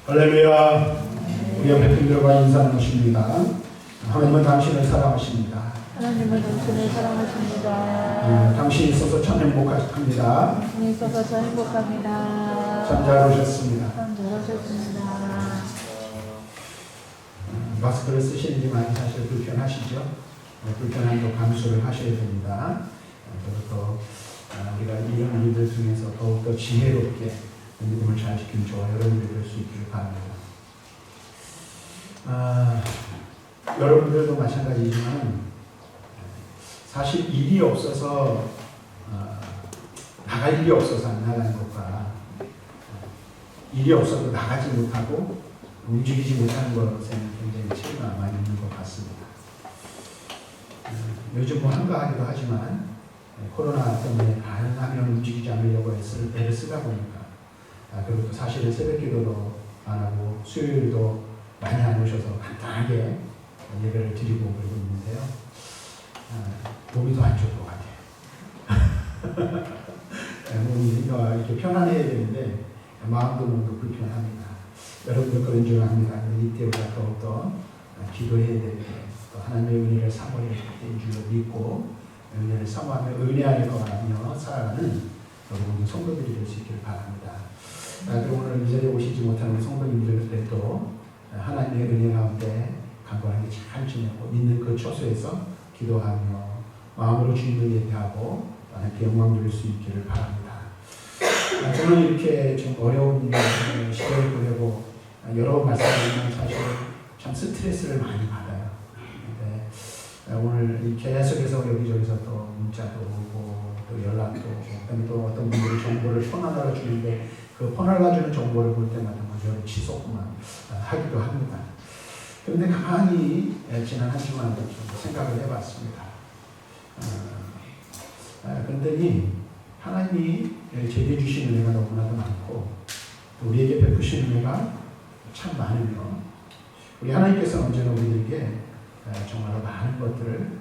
할렐루야. 우리 옆에 분들과 인사 나누십니다. 하나님은 당신을 사랑하십니다. 하나님은 당신을 사랑하십니다. 당신이 있어서 참 행복합니다. 당신이 있어서 참 행복합니다. 참 잘 오셨습니다. 참 잘하셨습니다. 마스크를 쓰시는 게 많이 사실 불편하시죠? 불편한 거 감수를 하셔야 됩니다. 그리고 우리가 이런 일들 중에서 더욱더 지혜롭게 믿음을 잘 지키는 저와 여러분들이 될 수 있기를 바랍니다. 여러분들도 마찬가지지만 사실 일이 없어서 나갈 일이 없어서 안 나가는 것과 일이 없어도 나가지 못하고 움직이지 못하는 것에는 굉장히 차이가 많이 있는 것 같습니다. 요즘 뭐 한가하기도 하지만 코로나 때문에 가능하면 움직이지 않으려고 애를 쓰다 보니까 그리고 또 사실은 새벽기도도 안 하고 수요일도 많이 안 오셔서 간단하게 예배를 드리고 그러고 있는데요. 몸이 더 안 좋을 것 같아요. 몸이 이렇게 편안해야 되는데 마음도 몸도 불편합니다. 여러분도 그런 줄 압니다. 이때 우리가 더욱더 기도해야 되는데 또 하나님의 은혜를 사모해야 될 줄로 믿고 은혜를 사모하며 은혜 안에 거하며 살아가는 여러분 성도들이 될 수 있기를 바랍니다. 그리고 오늘 이 자리에 오시지 못하는 우리 성도님들도 하나님의 은혜 가운데 강건하게 잘 지내고 믿는 그 처소에서 기도하며 마음으로 주님을 예배하고 하나님께 영광 돌릴 수 있기를 바랍니다. 저는 이렇게 좀 어려운 시대를 보내고 여러 말씀을 사실 참 스트레스를 많이 받아요. 오늘 계속해서 여기저기서 또 문자도 오고 또 연락도 오고 그다음에 또 어떤 분들이 정보를 퍼나르어 주는데 그 퍼나르어 주는 정보를 볼 때마다 저를 치솟구만 하기도 합니다. 그런데 가만히 지난 한 주만 좀 생각을 해봤습니다. 그런데 하나님이 제게 주신 은혜가 너무나도 많고 우리에게 베푸신 은혜가 참 많으며 우리 하나님께서 언제나 우리에게 정말로 많은 것들을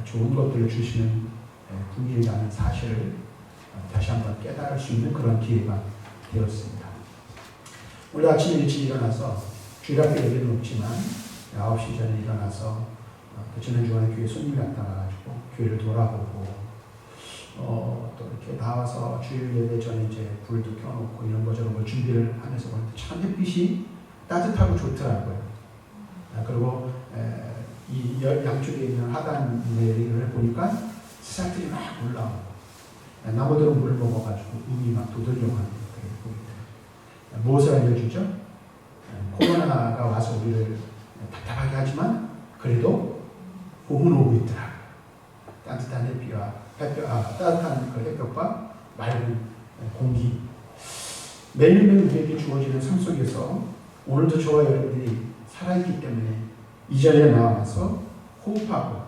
좋은 것들을 주시는 분이라는 사실을 다시 한번 깨달을 수 있는 그런 기회가 되었습니다. 오늘 아침 일찍 일어나서 주일학교 예배는 없지만 9시 전에 일어나서 지난주간에 교회 손님이 왔다 가가지고 교회를 돌아보고 또 이렇게 나와서 주일 예배 전에 이제 불도 켜놓고 이런 거 저런 걸 준비를 하면서 보는데 참 햇빛이 따뜻하고 좋더라고요. 그리고 이 양쪽에 있는 하단 내리를 보니까 새싹들이 막 올라오고 나무들은 물을 먹어가지고 음이 막 돋으려고 하는 것들이 보이더라고요. 무엇을 알려주죠? 코로나가 와서 우리를 답답하게 하지만 그래도 봄은 오고 있더라고요. 따뜻한 햇빛과 따뜻한 그 햇볕과 맑은 공기. 매일매일 우리에게 주어지는 삶 속에서 오늘도 저와 여러분들이 살아있기 때문에 이 자리에 나와서 호흡하고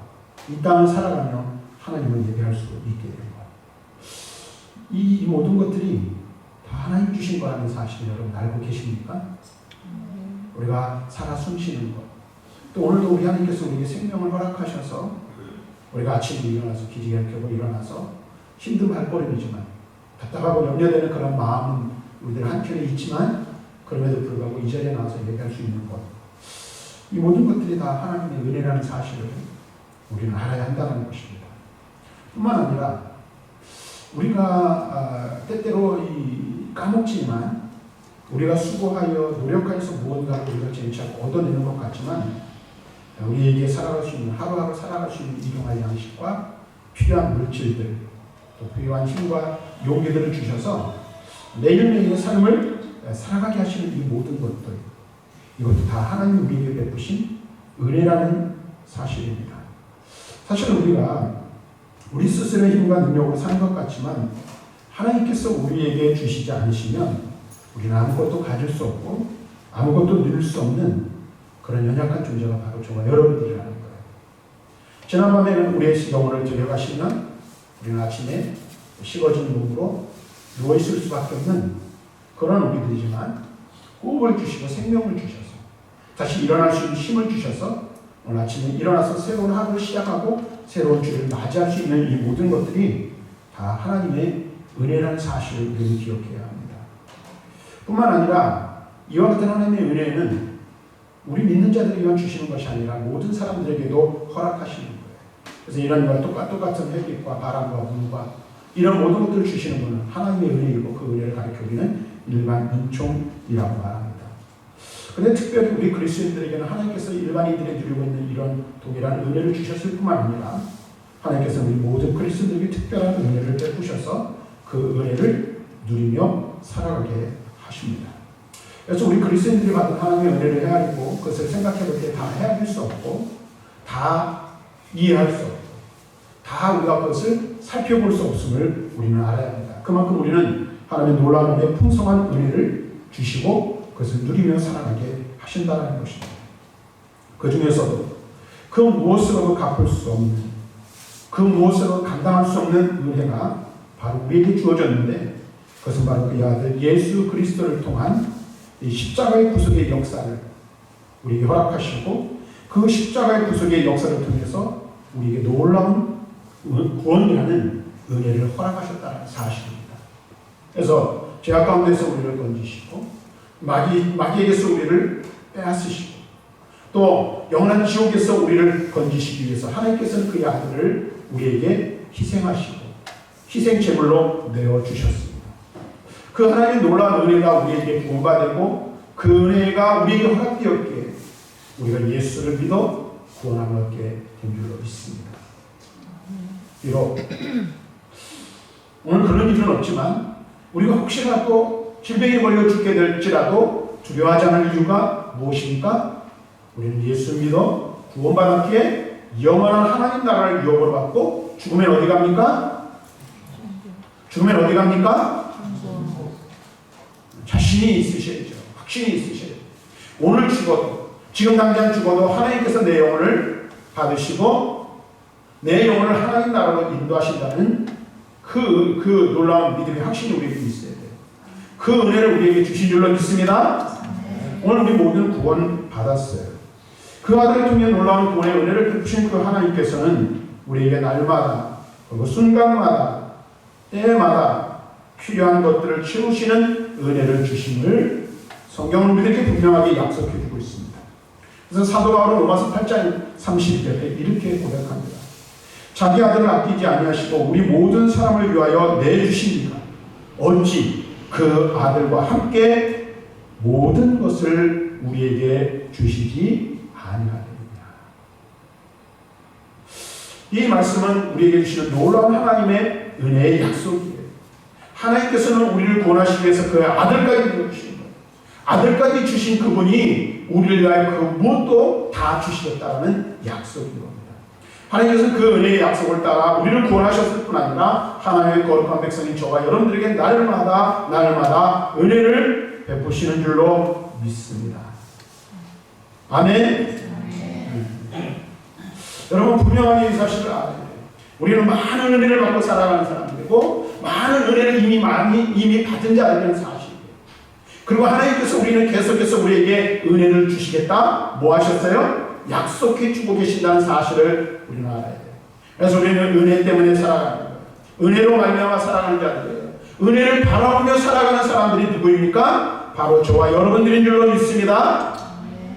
이 땅을 살아가며 하나님을 예배할 수 있게 된 것. 이 모든 것들이 다 하나님 주신 거라는 사실을 여러분 알고 계십니까? 우리가 살아 숨쉬는 것. 또 오늘도 우리 하나님께서 우리에게 생명을 허락하셔서 우리가 아침에 일어나서 기지개를 켜고 일어나서 힘든 발걸음이지만 답답하고 염려되는 그런 마음은 우리들 한켠에 있지만 그럼에도 불구하고 이 자리에 나와서 예배할 수 있는 것. 이 모든 것들이 다 하나님의 은혜라는 사실을 우리는 알아야 한다는 것입니다. 뿐만 아니라 우리가 때때로 까먹지만 우리가 수고하여 노력하여서 무언가를 우리가 재미있고 얻어내는 것 같지만 우리에게 살아갈 수 있는 하루하루 살아갈 수 있는 일용할 양식과 필요한 물질들 또 필요한 힘과 용기들을 주셔서 매일매일의 삶을 살아가게 하시는 이 모든 것들 이것도 다 하나님 우리에게 베푸신 은혜라는 사실입니다. 사실 우리가 우리 스스로의 힘과 능력으로 사는 것 같지만 하나님께서 우리에게 주시지 않으시면 우리는 아무것도 가질 수 없고 아무것도 누릴 수 없는 그런 연약한 존재가 바로 저와 여러분들이라는 거예요. 지난밤에는 우리의 영혼을 들여가시면 우리는 아침에 식어진 몸으로 누워있을 수밖에 없는 그런 우리들이지만 호흡을 주시고 생명을 주셔서 다시 일어날 수 있는 힘을 주셔서 오늘 아침에 일어나서 새로운 하루를 시작하고 새로운 주를 맞이할 수 있는 이 모든 것들이 다 하나님의 은혜라는 사실을 우리는 기억해야 합니다. 뿐만 아니라 이와 같은 하나님의 은혜는 우리 믿는 자들에게만 주시는 것이 아니라 모든 사람들에게도 허락하시는 거예요. 그래서 이런 걸 똑같은 햇빛과 바람과 물과 이런 모든 것들을 주시는 분은 하나님의 은혜이고 그 은혜를 가리켜 우리는 일반 은총이라고 말합니다. 그런데 특별히 우리 그리스도인들에게는 하나님께서 일반인들이 누리고 있는 이런 동일한 은혜를 주셨을 뿐만 아니라 하나님께서 우리 모든 그리스도인들에게 특별한 은혜를 베푸셔서 그 은혜를 누리며 살아가게 하십니다. 그래서 우리 그리스도인들이 받은 하나님의 은혜를 헤아리고 그것을 생각해 볼 때 다 헤아릴 수 없고 다 이해할 수 없고 다 우리가 그것을 살펴볼 수 없음을 우리는 알아야 합니다. 그만큼 우리는 하나님의 놀라운 은혜, 풍성한 은혜를 주시고 그것을 누리며 살아가게 하신다는 것입니다. 그 중에서도 그 무엇으로도 갚을 수 없는, 그 무엇으로도 감당할 수 없는 은혜가 바로 우리에게 주어졌는데 그것은 바로 그의 아들 예수 그리스도를 통한 이 십자가의 구속의 역사를 우리에게 허락하시고 그 십자가의 구속의 역사를 통해서 우리에게 놀라운 구원이라는 은혜를 허락하셨다는 사실입니다. 그래서 죄악 가운데서 우리를 건지시고 마귀에게서 우리를 빼앗으시고 또 영원한 지옥에서 우리를 건지시기 위해서 하나님께서는 그의 아들을 우리에게 희생하시고 희생제물로 내어주셨습니다. 그 하나님의 놀라운 은혜가 우리에게 부어받고 그 은혜가 우리에게 허락되었기에 우리가 예수를 믿어 구원함을 얻게 된 줄로 믿습니다. 비록 오늘 그런 일은 없지만 우리가 혹시라도 질병에 걸려 죽게 될지라도 두려워하지 않을 이유가 무엇입니까? 우리는 예수를 믿어 구원받았기에 영원한 하나님 나라를 유업으로 받고 죽으면 어디 갑니까? 죽으면 어디 갑니까? 자신이 있으셔야죠. 확신이 있으셔야죠. 오늘 죽어도 지금 당장 죽어도 하나님께서 내 영혼을 받으시고 내 영혼을 하나님 나라로 인도하신다는 그 놀라운 믿음의 확신이 우리에게 있어야 돼요. 그 은혜를 우리에게 주신 줄로 믿습니다. 오늘 우리 모든 구원 받았어요. 그 아들을 통해 놀라운 구원의 은혜를 베푸신 그 하나님께서는 우리에게 날마다 그리고 순간마다 때마다 필요한 것들을 채우시는 은혜를 주심을 성경은 우리에게 분명하게 약속해 주고 있습니다. 그래서 사도 바울은 로마서 8장 30절에 이렇게 고백합니다. 자기 아들을 아끼지 아니하시고 우리 모든 사람을 위하여 내주시니까 어찌 그 아들과 함께 모든 것을 우리에게 주시지 아니하느냐. 이 말씀은 우리에게 주시는 놀라운 하나님의 은혜의 약속이에요. 하나님께서는 우리를 구원하시기 위해서 그의 아들까지 주신 거예요. 아들까지 주신 그분이 우리를 위하여 그 무엇도 다 주시겠다는 약속인 겁니다. 하나님께서는 그 은혜의 약속을 따라 우리를 구원하셨을 뿐 아니라 하나님의 거룩한 백성인 저와 여러분들에게 날마다 은혜를 베푸시는 줄로 믿습니다. 아멘. 여러분 분명하게 이 사실을 알아야 돼요. 우리는 많은 은혜를 받고 살아가는 사람들이고 많은 은혜를 이미 받은 자들이라는 사실이에요. 그리고 하나님께서 우리는 계속해서 우리에게 은혜를 주시겠다. 뭐 하셨어요? 약속해 주고 계신다는 사실을 우리는 알아야 돼요. 그래서 우리는 은혜 때문에 살아가는 거예요. 은혜로 말미암아 살아가는 자들이에요. 은혜를 바라보며 살아가는 사람들이 누구입니까? 바로 저와 여러분들인 줄로 믿습니다.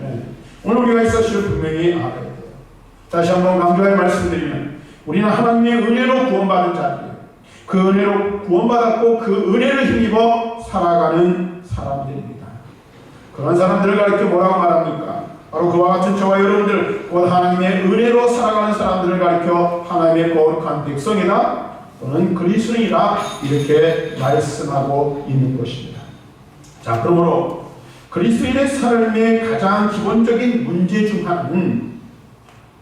네. 오늘 우리가 이 사실을 분명히 알아야 돼요. 다시 한번 강조하여 말씀드리면 우리는 하나님의 은혜로 구원받은 자들이에요. 그 은혜로 구원받았고 그 은혜를 힘입어 살아가는 사람들입니다. 그런 사람들을 가리켜 뭐라고 말합니까? 바로 그와 같은 저와 여러분들 곧 하나님의 은혜로 살아가는 사람들을 가리켜 하나님의 거룩한 백성이다 또는 그리스도인이다 이렇게 말씀하고 있는 것입니다. 자, 그러므로 그리스도인의 삶의 가장 기본적인 문제 중 하나는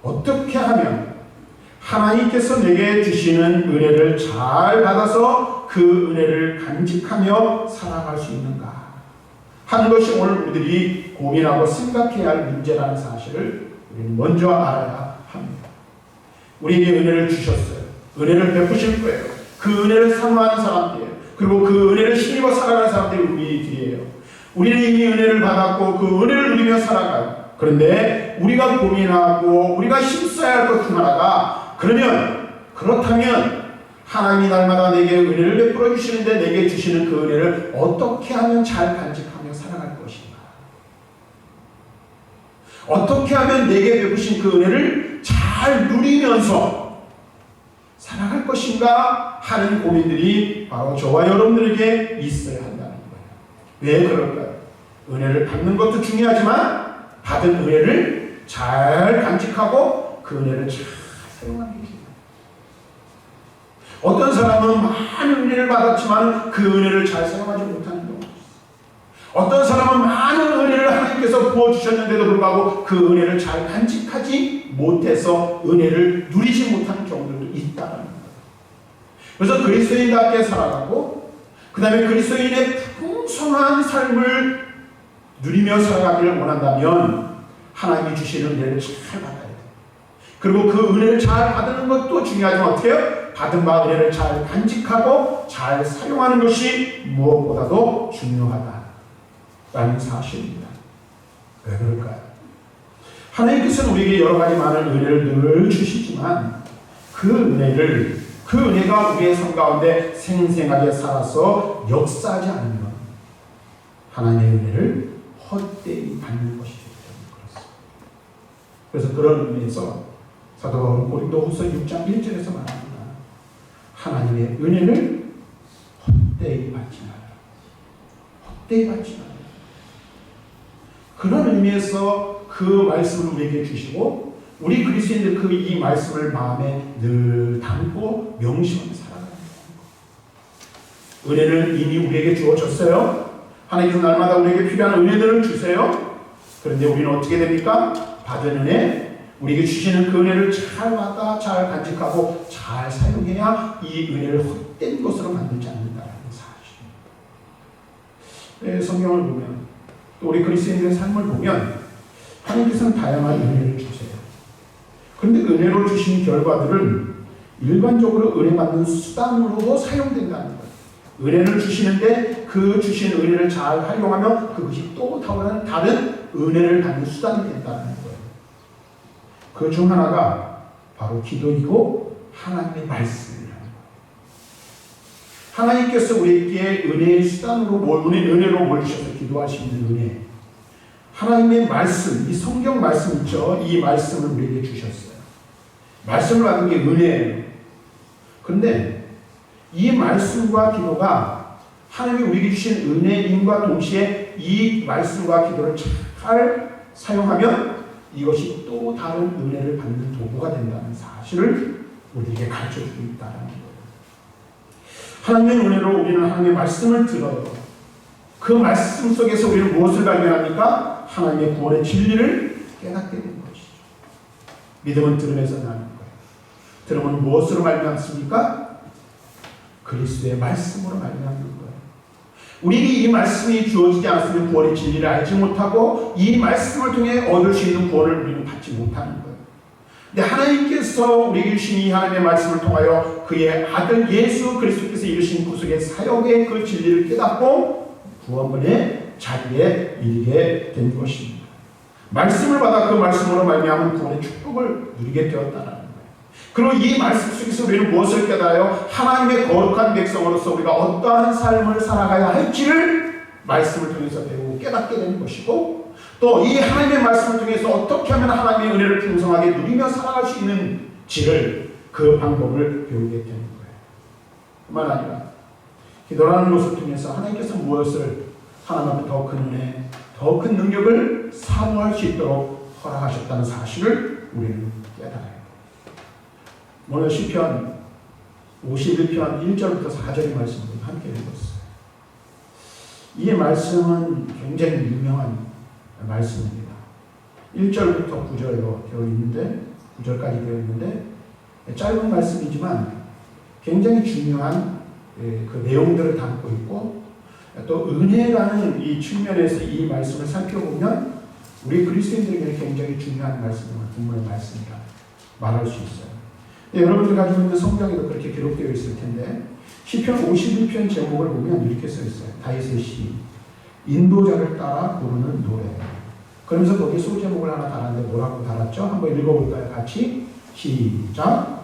어떻게 하면 하나님께서 내게 주시는 은혜를 잘 받아서 그 은혜를 간직하며 살아갈 수 있는가 하는 것이 오늘 우리들이 고민하고 생각해야 할 문제라는 사실을 우리는 먼저 알아야 합니다. 우리에게 은혜를 주셨어요. 은혜를 베푸실 거예요. 그 은혜를 사모하는 사람들이에요. 그리고 그 은혜를 힘입어 살아가는 사람들이 우리들이에요. 우리는 이미 은혜를 받았고 그 은혜를 누리며 살아가요. 그런데 우리가 고민하고 우리가 힘써야 할 것 중 하나가 그렇다면 하나님이 날마다 내게 은혜를 베풀어 주시는데 내게 주시는 그 은혜를 어떻게 하면 잘 간직하며 살아갈 것인가. 어떻게 하면 내게 베푸신 그 은혜를 잘 누리면서 살아갈 것인가 하는 고민들이 바로 저와 여러분들에게 있어야 한다는 거예요. 왜 그럴까요? 은혜를 받는 것도 중요하지만 받은 은혜를 잘 간직하고 그 은혜를 잘 사용하는 게 중요해요. 어떤 사람은 많은 은혜를 받았지만 그 은혜를 잘 사용하지 못하는 경우가 있어요. 어떤 사람은 많은 은혜를 하나님께서 부어주셨는데도 불구하고 그 은혜를 잘 간직하지 못해서 은혜를 누리지 못하는 경우들도 있다는 거예요. 그래서 그리스도인답게 살아가고 그 다음에 그리스도인의 풍성한 삶을 누리며 살아가기를 원한다면 하나님이 주시는 은혜를 잘 받아야 돼요. 그리고 그 은혜를 잘 받는 것도 중요하지만 어떻게 해요? 받은 바 은혜를 잘 간직하고 잘 사용하는 것이 무엇보다도 중요하다라는 사실입니다. 왜 그럴까요? 하나님께서는 우리에게 여러 가지 많은 은혜를 늘 주시지만 그 은혜가 우리의 삶 가운데 생생하게 살아서 역사하지 않으면 하나님의 은혜를 헛되이 받는 것이기 때문에 그렇습니다. 그래서 그런 의미에서 사도 바울은 고린도후서 6장 1절에서 말합니다. 하나님의 은혜를 헛되이 받지 마라. 헛되이 받지 마라. 그런 의미에서 그 말씀을 우리에게 주시고 우리 그리스도인들 이 말씀을 마음에 늘 담고 명심하며 살아가는 거예요. 은혜는 이미 우리에게 주어졌어요. 하나님께서 날마다 우리에게 필요한 은혜들을 주세요. 그런데 우리는 어떻게 됩니까? 받은 은혜, 우리에게 주시는 그 은혜를 잘 받아 잘 간직하고 잘 사용해야 이 은혜를 헛된 것으로 만들지 않는다는 사실입니다. 성경을 보면 또 우리 그리스도인들의 삶을 보면 하나님께서는 다양한 은혜를 주세요. 그런데 은혜로 주신 결과들은 일반적으로 은혜 받는 수단으로도 사용된다는 거예요. 은혜를 주시는데 그 주신 은혜를 잘 활용하면 그것이 또 다른 은혜를 받는 수단이 된다는 거예요. 그 중 하나가 바로 기도이고 하나님의 말씀이라는 거예요. 하나님께서 우리에게 은혜의 수단으로 은혜로 뭘 주셔서 기도할 수 있는 은혜. 하나님의 말씀, 이 성경 말씀 있죠? 이 말씀을 우리에게 주셨어요. 말씀을 받은 게 은혜예요. 그런데 이 말씀과 기도가 하나님이 우리에게 주신 은혜임과 동시에 이 말씀과 기도를 잘 사용하면 이것이 또 다른 은혜를 받는 도구가 된다는 사실을 우리에게 가르쳐주고 있다는 거예요. 하나님의 은혜로 우리는 하나님의 말씀을 들어요. 그 말씀 속에서 우리는 무엇을 발견합니까? 하나님의 구원의 진리를 깨닫게 되는 것이죠. 믿음은 들음에서 나는 거예요. 들음은 무엇으로 말미암습니까? 그리스도의 말씀으로 말미암는 거예요. 우리에게 이 말씀이 주어지지 않았으면 구원의 진리를 알지 못하고 이 말씀을 통해 얻을 수 있는 구원을 우리는 받지 못하는 거예요. 근데 하나님께서 우리에게 주신 이 하나님의 말씀을 통하여 그의 아들 예수 그리스도께서 이루신 구속의 사역의 그 진리를 깨닫고 구원의 자리에 이르게 된 것입니다. 말씀을 받아 그 말씀으로 말미암은 구원의 축복을 누리게 되었다는 거예요. 그리고 이 말씀 속에서 우리는 무엇을 깨달아요? 하나님의 거룩한 백성으로서 우리가 어떠한 삶을 살아가야 할지를 말씀을 통해서 배우고 깨닫게 되는 것이고 또 이 하나님의 말씀을 통해서 어떻게 하면 하나님의 은혜를 풍성하게 누리며 살아갈 수 있는지를 그 방법을 배우게 되는 거예요. 뿐만 아니라 기도라는 것을 통해서 하나님께서 무엇을 하나님 앞에 더 큰 은혜, 더 큰 능력을 사모할 수 있도록 허락하셨다는 사실을 우리는 깨달아요. 오늘 시편 51편 1절부터 4절의 말씀을 함께 읽었어요. 이 말씀은 굉장히 유명한 말씀입니다. 1절부터 9절로 되어 있는데 9절까지 되어 있는데 짧은 말씀이지만 굉장히 중요한 그 내용들을 담고 있고 또 은혜라는 이 측면에서 이 말씀을 살펴보면 우리 그리스도인들에게 굉장히 중요한 말씀입니다. 본문의 말씀이라 말할 수 있어요. 네, 여러분들 가지고 있는 성경에도 그렇게 기록되어 있을 텐데 시편 51편 제목을 보면 이렇게 써 있어요. 다윗의 시, 인도자를 따라 부르는 노래. 그러면서 거기에 소제목을 하나 달았는데 뭐라고 달았죠? 한번 읽어볼까요? 같이 시작.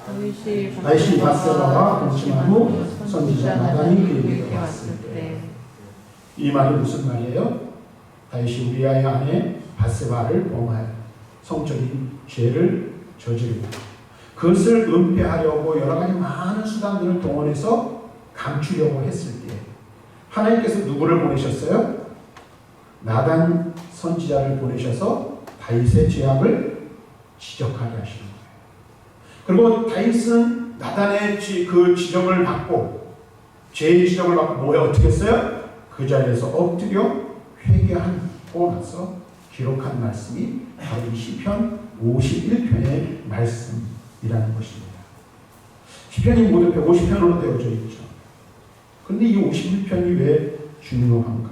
다윗이 밧세바와 동침한 후 선지자 나단이 그에게 왔을 때. 이 말이 무슨 말이에요? 다윗이 우리아의 아내 바세바를 범하여 성적인 죄를 저지르고 그것을 은폐하려고 여러 가지 많은 수단들을 동원해서 감추려고 했을 때 하나님께서 누구를 보내셨어요? 나단 선지자를 보내셔서 다윗의 죄악을 지적하게 하시는 거예요. 그리고 다윗은 나단의 그 지적을 받고 죄의 지적을 받고 뭐에 어떻게 했어요? 그 자리에서 엎드려 회개하고 나서 기록한 말씀이 바로 이 시편 51편의 말씀이라는 것입니다. 시편이 모두 150편으로 되어져 있죠. 그런데 이 51편이 왜 중요한가?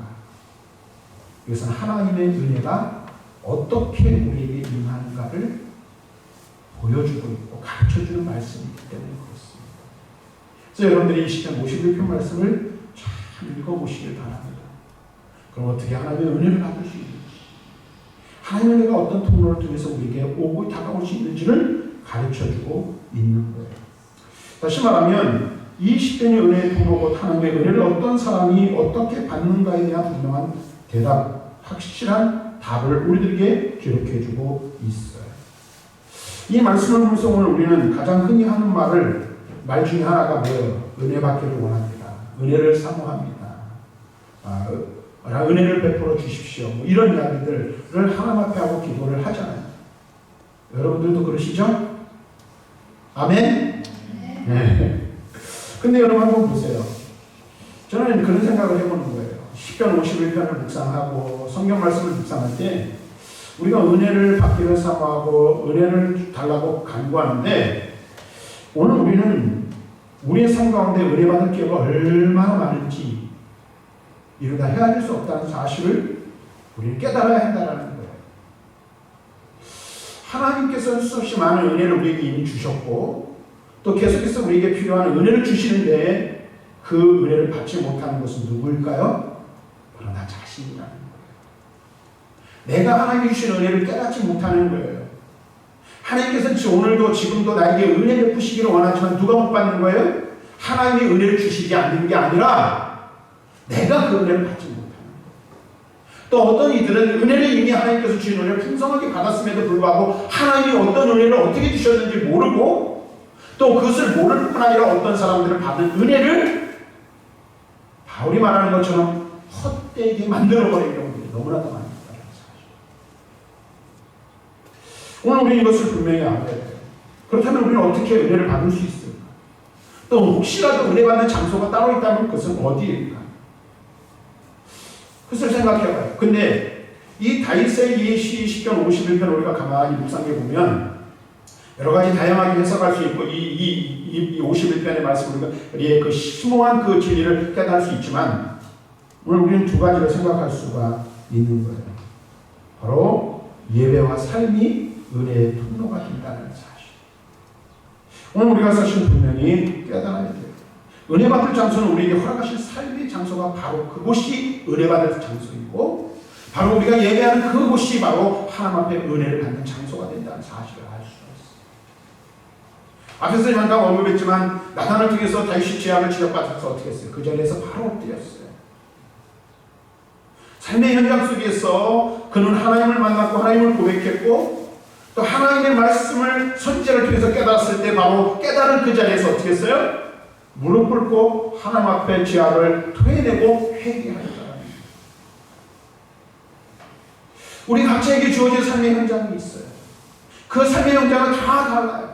이것은 하나님의 은혜가 어떻게 우리에게 임하는가를 보여주고 있고 가르쳐주는 말씀이기 때문에 그렇습니다. 그래서 여러분들이 이 시편 51편 말씀을 잘 읽어보시길 바랍니다. 그럼 어떻게 하나님의 은혜를 받을 수 있는지, 하나님의 은혜가 어떤 통로를 통해서 우리에게 오고 다가올 수 있는지를 가르쳐주고 있는 거예요. 다시 말하면 이 시편의 은혜의 통로고 하나님의 은혜를 어떤 사람이 어떻게 받는가에 대한 분명한 대답, 확실한 답을 우리들에게 기록해주고 있어요. 이 말씀을 보면서 오늘 우리는 가장 흔히 하는 말 중에 하나가 뭐예요? 은혜 받기를 원합니다. 은혜를 사모합니다. 은혜를 베풀어 주십시오. 뭐 이런 이야기들을 하나님 앞에 하고 기도를 하잖아요. 여러분들도 그러시죠? 아멘? 네. 근데 여러분 한번 보세요. 저는 그런 생각을 해보는 거예요. 시편 51편을 묵상하고 성경 말씀을 묵상할 때 우리가 은혜를 받기를 사모하고 은혜를 달라고 간구하는데 오늘 우리는 우리의 삶 가운데 은혜 받을 기회가 얼마나 많은지 이러다 헤아릴 수 없다는 사실을 우리는 깨달아야 한다는 거예요. 하나님께서 수없이 많은 은혜를 우리에게 이미 주셨고 또 계속해서 우리에게 필요한 은혜를 주시는데 그 은혜를 받지 못하는 것은 누구일까요? 바로 나 자신이라는 거예요. 내가 하나님이 주신 은혜를 깨닫지 못하는 거예요. 하나님께서 오늘도 지금도 나에게 은혜 베푸시기를 원하지만 누가 못 받는 거예요? 하나님이 은혜를 주시지 않는 게 아니라 내가 그 은혜를 받지 못하는 거예요. 또 어떤 이들은 은혜를 이미 하나님께서 주신 은혜를 풍성하게 받았음에도 불구하고 하나님이 어떤 은혜를 어떻게 주셨는지 모르고 또 그것을 모를 뿐 아니라 어떤 사람들은 받은 은혜를 바울이 말하는 것처럼 헛되게 만들어버리는 경우들이 너무나도 많습니다. 오늘 우리는 이것을 분명히 알아야 돼요. 그렇다면 우리는 어떻게 은혜를 받을 수 있을까? 또 혹시라도 은혜 받는 장소가 따로 있다면 그것은 어디일까? 그것을 생각해봐요. 근데 이 다윗의 이 시편 51편 우리가 가만히 묵상해 보면 여러 가지 다양하게 해석할 수 있고 이 51편의 말씀을 우리의 그 심오한 그 진리를 깨달을 수 있지만 오늘 우리는 두 가지를 생각할 수가 있는 거예요. 바로 예배와 삶이 은혜의 통로가 된다는 사실. 오늘 우리가 사실 분명히 깨달아야 돼요. 은혜 받을 장소는 우리에게 허락하신 삶의 장소가 바로 그곳이 은혜 받을 장소이고 바로 우리가 예배하는 그곳이 바로 하나님 앞에 은혜를 받는 장소가 된다는 사실을 알 수가 있어요. 앞에서 잠깐 언급했지만 나단을 통해서 다윗이 죄악을 지적받아서 어떻게 했어요? 그 자리에서 바로 엎드렸어요. 삶의 현장 속에서 그는 하나님을 만났고 하나님을 고백했고 또 하나님의 말씀을 선지자를 통해서 깨달았을 때 바로 깨달은 그 자리에서 어떻게 했어요? 무릎 꿇고 하나님 앞에 죄악을 토해내고 회개하였다. 우리 각자에게 주어진 삶의 현장이 있어요. 그 삶의 현장은 다 달라요.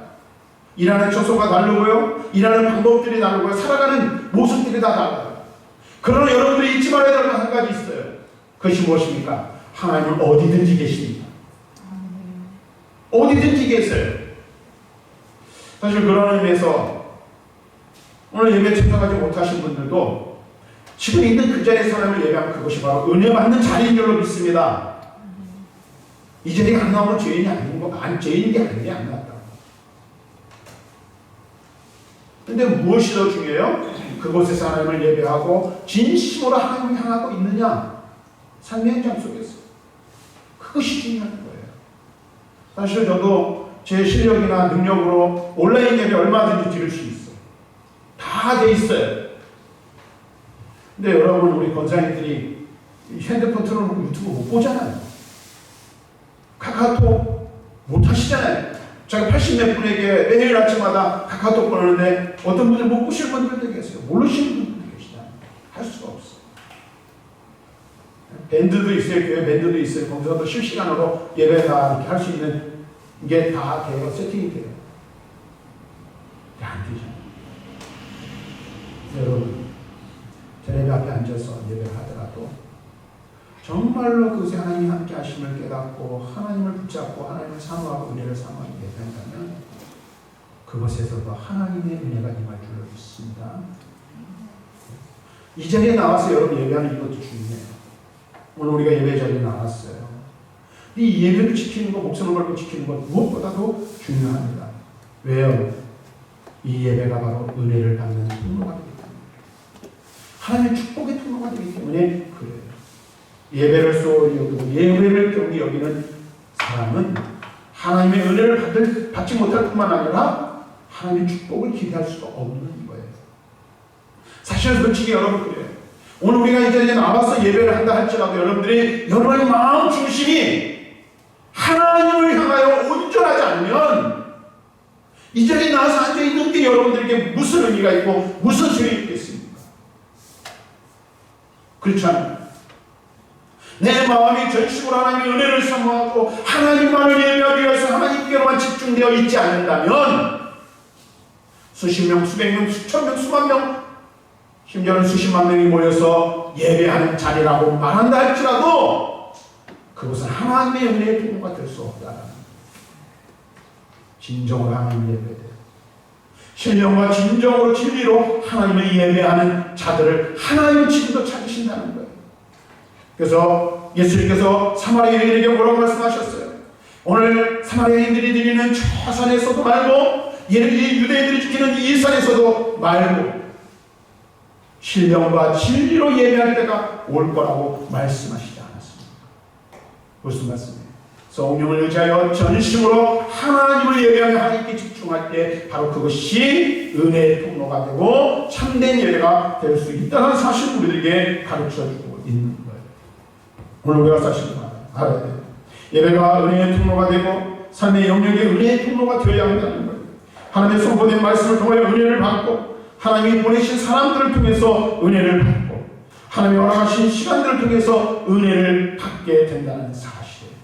일하는 처소가 다르고요. 일하는 방법들이 다르고요. 살아가는 모습들이 다 달라요. 그러나 여러분들이 잊지 말아야 될 것 한 가지 있어요. 그것이 무엇입니까? 하나님은 어디든지 계십니다. 어디든지 계세요. 사실 그런 의미에서 오늘 예배에 참석하지 못하신 분들도 지금 있는 그 자리에서 하나님을 예배하면 그것이 바로 은혜 받는 자리인 줄로 믿습니다. 이 자리에 안 나오면 죄인이 아닌 거, 죄인인 게 아닌데 안 나왔다. 근데 무엇이 더 중요해요? 그곳에서 하나님을 예배하고 진심으로 하나님을 향하고 있느냐? 삶의 현장 속에서. 그것이 중요한 거예요. 사실 저도 제 실력이나 능력으로 온라인 예배 얼마든지 드릴 수 있어요. 다 돼 있어요. 근데 여러분 우리 권사님들이 핸드폰 틀어놓고 유튜브 못 보잖아요. 카카오톡 못 하시잖아요. 제가 80몇 분에게 매일 아침마다 카카오톡 보내는데 어떤 분들 못 보실 분들도 계세요. 모르시는 분들도 계시잖아요. 할 수가 없어요. 밴드도 있어요. 교회 밴드도 있어요. 거기서도 실시간으로 예배가 이렇게 할 수 있는 게 다 돼요. 세팅이 돼요. 안 되죠. 여러분, 텔레비 앞에 앉아서 예배를 하더라도 정말로 그것에 하나님이 함께 하심을 깨닫고 하나님을 붙잡고 하나님을 사모하고 은혜를 사모하는 예배한다면 그것에서도 하나님의 은혜가 임할 줄로 믿습니다. 이 자리에 나와서 여러분 예배하는 이것도 중요해요. 오늘 우리가 예배 자리에 나왔어요. 이 예배를 지키는 것, 목숨을 걸고 지키는 것 무엇보다도 중요합니다. 왜요? 이 예배가 바로 은혜를 받는 통로가 되기 때문에, 하나님의 축복의 통로가 되기 때문에 그래요. 예배를 소홀히 여기고 예배를 경히 여기는 사람은 하나님의 은혜를 받지 못할 뿐만 아니라 하나님의 축복을 기대할 수가 없는 거예요. 사실은 솔직히 여러분 그래요. 오늘 우리가 이 자리에 나와서 예배를 한다 할지라도 여러분들이 여러분의 마음 중심이 하나님을 향하여 온전하지 않으면 이 자리에 나와서 앉아있는 게 여러분들에게 무슨 의미가 있고 무슨 소용이 있겠습니까? 그렇지 않아요? 내 마음이 전심으로 하나님의 은혜를 사모하고 하나님만을 예배하기 위해서 하나님께로만 집중되어 있지 않는다면 수십 명, 수백 명, 수천 명, 수만 명, 심지어는 수십만 명이 모여서 예배하는 자리라고 말한다 할지라도 그것은 하나님의 은혜의 통로가 될 수 없다. 진정으로 하나님을 예배해야 신령과 진정으로 진리로 하나님을 예배하는 자들을 하나님은 지금도 찾으신다는 거예요. 그래서 예수님께서 사마리아 여인에게 뭐라고 말씀하셨어요? 오늘 사마리아인들이 드리는 저 산에서도 말고 유대인들이 지키는 이 산에서도 말고 신령과 진리로 예배할 때가 올 거라고 말씀하시지 않았습니까? 무슨 말씀이에요? 성령을 의지하여 전심으로 하나님을 예배하며 하나님께 집중할 때 바로 그것이 은혜의 통로가 되고 참된 예배가 될 수 있다는 사실을 우리들에게 가르쳐주고 있는 거예요. 오늘 우리가 사실을 알아야 돼요. 예배가 은혜의 통로가 되고 삶의 영역에 은혜의 통로가 되어야 한다는 거예요. 하나님의 선포된 말씀을 통하여 은혜를 받고 하나님이 보내신 사람들을 통해서 은혜를 받고 하나님이 허락하신 시간들을 통해서 은혜를 받게 된다는 사실이에요.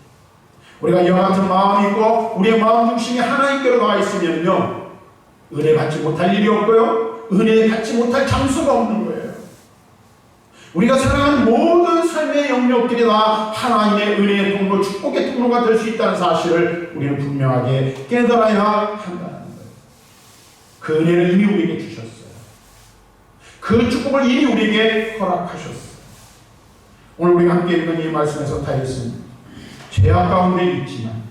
우리가 이와 같은 마음이 있고 우리의 마음 중심이 하나님께로 나와 있으면요 은혜 받지 못할 일이 없고요 은혜 받지 못할 장소가 없는 거예요. 우리가 살아가는 모든 삶의 영역들이 다 하나님의 은혜의 통로, 축복의 통로가 될 수 있다는 사실을 우리는 분명하게 깨달아야 한다는 거예요. 그 은혜를 이미 우리에게 주셨어요. 그 축복을 이미 우리에게 허락하셨어요. 오늘 우리가 함께 읽은 이 말씀에서 다윗은 죄악 가운데 있지만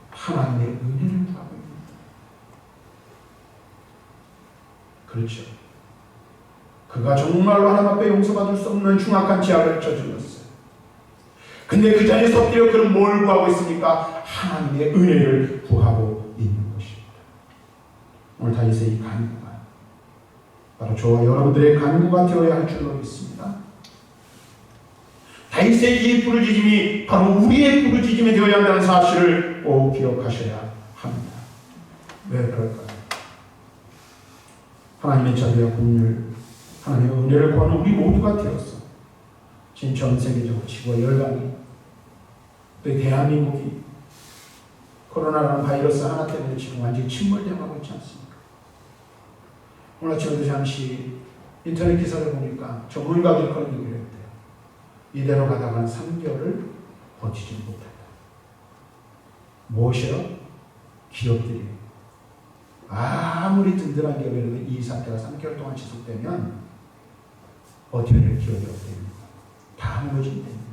하나님의 은혜를 구하고 있습니다. 그렇죠. 그가 정말로 하나님 앞에 용서받을 수 없는 흉악한 죄악을 저질렀어요. 근데 그 자리에서 엎드려 그는 뭘 구하고 있습니까? 하나님의 은혜를 구하고 있는 것입니다. 오늘 다윗의 이 간구가 바로 저와 여러분들의 간구가 되어야 할 줄로 믿습니다. 다윗의 이 부르짖음이 바로 우리의 부르짖음이 되어야 한다는 사실을 꼭 기억하셔야 합니다. 왜 그럴까요? 하나님의 자비와 긍휼, 하나님의 은혜를 구하는 우리 모두가 되었어. 지금 전 세계적으로 지구와 열강이 또 대한민국이 코로나라는 바이러스 하나 때문에 지금 완전히 침몰되어가고 있지 않습니까? 오늘 아침에도 잠시 인터넷 기사를 보니까 전문가들이 그런 얘기를 했대요. 이대로 가다가는 3개월을 버티지 못한다. 무엇이요? 기업들이 아무리 든든한 기업이라도 이 상태가 3개월 동안 지속되면 버텨야 될 기업이 없답니다. 다 무너진다는 거예요.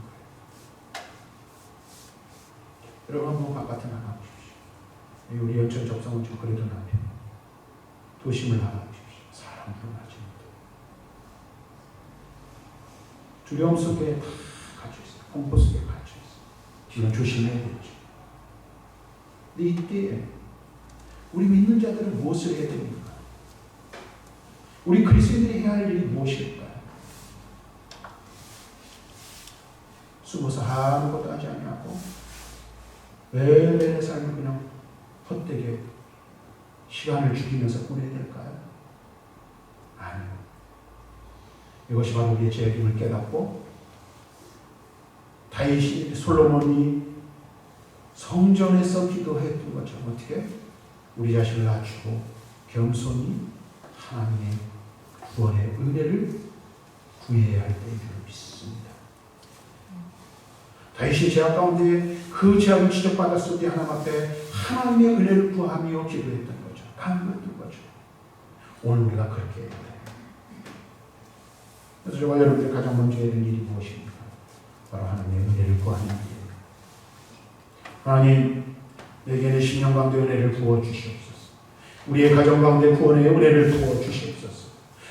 여러분 한번 바깥에 나가보십시오. 우리 연천 접성은 좀 그래도 남편 도심을 나가보십시오. 사람 불어나지 못해. 두려움 속에 다 갇혀있어요. 공포 속에 갇혀있어요. 이건 조심해야 되죠. 근데 이때 우리 믿는 자들은 무엇을 해야 됩니까? 우리 그리스도인들이 해야 할 일이 무엇일까요? 숨어서 아무것도 하지 않냐고 왜 내 삶을 그냥 헛되게 시간을 죽이면서 보내야 될까요? 아니요. 이것이 바로 우리의 죄임을 깨닫고 다윗이 솔로몬이 성전에서 기도했던 것처럼 어떻게 우리 자신을 낮추고 겸손히 하나님의 구원의 은혜를 구해야 할 때인 줄 믿습니다. 다윗이 죄악 가운데 그 죄악을 지적받았을 때 하나님 앞에 하나님의 은혜를 구하며 기도했던 거죠. 간구했던 거죠. 오늘 우리가 그렇게 해야 돼요. 그래서 저와 여러분들 가장 먼저 해야 될 일이 무엇입니까? 바로 하나님의 은혜를 구하는 일이에요. 하나님, 내게 내 심령 가운데 은혜를 부어 주시옵소서. 우리의 가정 가운데 구원의 은혜를 부어 주시옵소서.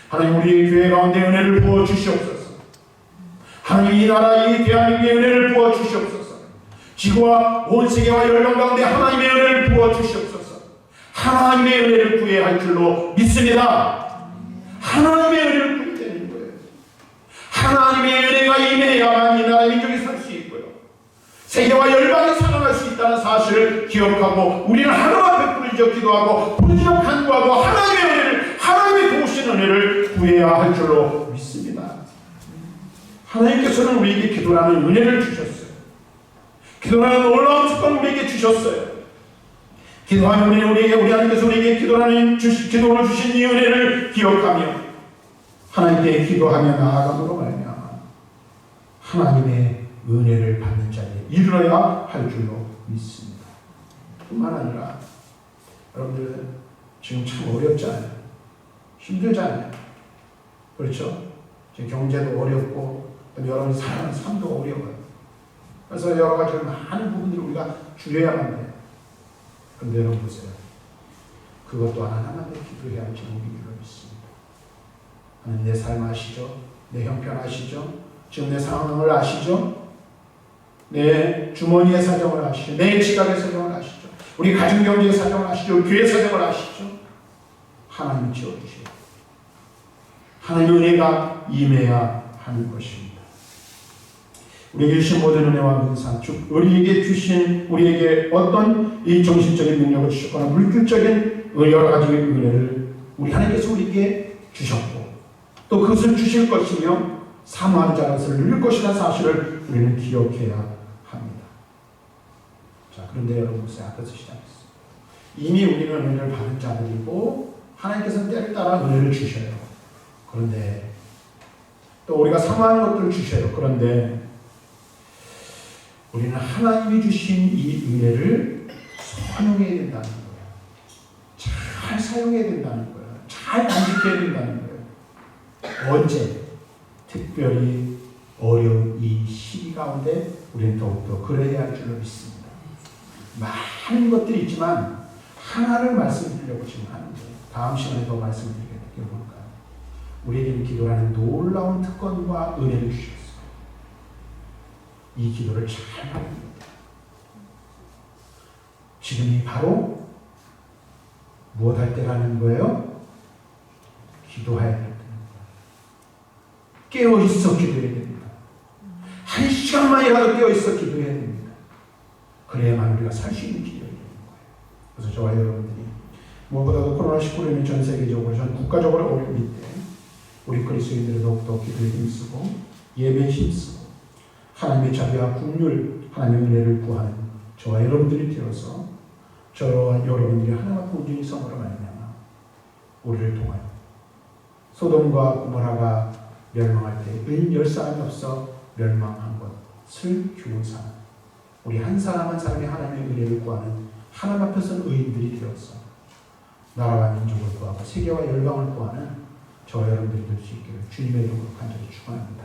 하나님, 우리의 교회 가운데 은혜를 부어 주시옵소서. 하나님, 이 나라 이 대한민국의 은혜를 부어 주시옵소서. 지구와 온 세계와 열방 가운데 하나님의 은혜를 부어 주시옵소서. 하나님의 은혜를 구해야 할 줄로 믿습니다. 하나님의 은혜를 구해야 되는 거예요. 하나님의 은혜가 임해야만 이 나라 민족이 살 수 있고요. 세계와 열방이 살아날 수 있다는 사실을 기억하고 우리는 하나님 앞에 부르짖어 기도하고 부르짖어 간구하고 하나님의 은혜를, 하나님의 도우신 은혜를 구해야 할 줄로 믿습니다. 하나님께서는 우리에게 기도라는 은혜를 주셨어요. 기도라는 놀라운 특권을 우리에게 주셨어요. 기도하는 우리 하나님께서 우리에게 기도를 주신 이 은혜를 기억하며 하나님께 기도하며 나아감으로 말미암아 하나님의 은혜를 받는 자리에 이르러야 할 줄로 믿습니다. 뿐만 아니라 여러분들 지금 참 어렵잖아요. 힘들잖아요. 그렇죠? 지금 경제도 어렵고 여러분 사는 삶도 어려워요. 그래서 여러 가지 많은 부분들을 우리가 줄여야만 돼요. 그런데 여러분 보세요. 그것도 하나님께 기도해야 할 제목인 줄로 믿습니다. 하나님, 내 삶 아시죠? 내 형편 아시죠? 지금 내 상황을 아시죠? 내 주머니의 사정을 아시죠? 내 지갑의 사정을 아시죠? 우리 가정경제의 사정을 아시죠? 우리 교회 사정을 아시죠? 하나님이 지어주시고 하나님의 은혜가 임해야 하는 것입니다. 우리에게 주신 모든 은혜와 은사, 즉 우리에게 어떤 이 정신적인 능력을 주셨거나 물질적인 여러 가지의 은혜를 우리 하나님께서 우리에게 주셨고 또 그것을 주실 것이며 사모하는 자는 것을 누릴 것이라는 사실을 우리는 기억해야 합니다. 자, 그런데 여러분 보세요. 앞에서 시작했어요. 이미 우리는 은혜를 받은 자들이고 하나님께서는 때를 따라 은혜를 주셔요. 그런데 또 우리가 사모하는 것들을 주셔요. 그런데 우리는 하나님이 주신 이 은혜를 사용해야 된다는 거예요. 잘 사용해야 된다는 거예요. 잘 간직해야 된다는 거예요. 언제? 특별히 어려운 이 시기 가운데 우리는 더욱더 그래야 할 줄로 믿습니다. 많은 것들이 있지만 하나를 말씀드리려고 지금 하는 거예요. 다음 시간에 더 말씀드리게 볼까요? 우리에게는 기도라는 놀라운 특권과 은혜를 주셨어요. 이 기도를 잘 하는 겁니다. 지금이 바로 무엇할 때라는 거예요? 기도해야 될 때입니다. 깨어있어 기도해야 됩니다. 한 시간만이라도 깨어있어 기도해야 됩니다. 그래야만 우리가 살 수 있는 기도가 되는 거예요. 그래서 저와 여러분들이 무엇보다도 코로나19로 인해 전 세계적으로, 전 국가적으로 어려움일 때 우리 그리스도인들이 더욱더 기도에 힘쓰고 예배에 힘쓰고 하나님의 자비와 긍휼, 하나님의 은혜를 구하는 저와 여러분들이 되어서 저와 여러분들이 하나님 앞에 온전히 성으로 말미암아 우리를 통하여 소돔과 고모라가 멸망할 때 열 사람이 없어 멸망한 것을 교훈사는 우리 한 사람 한 사람이 하나님의 은혜를 구하는 하나님 앞에서는 의인들이 되어서 나라와 민족을 구하고 세계와 열방을 구하는 저와 여러분들이 될 수 있기를 주님의 이름으로 간절히 축원합니다.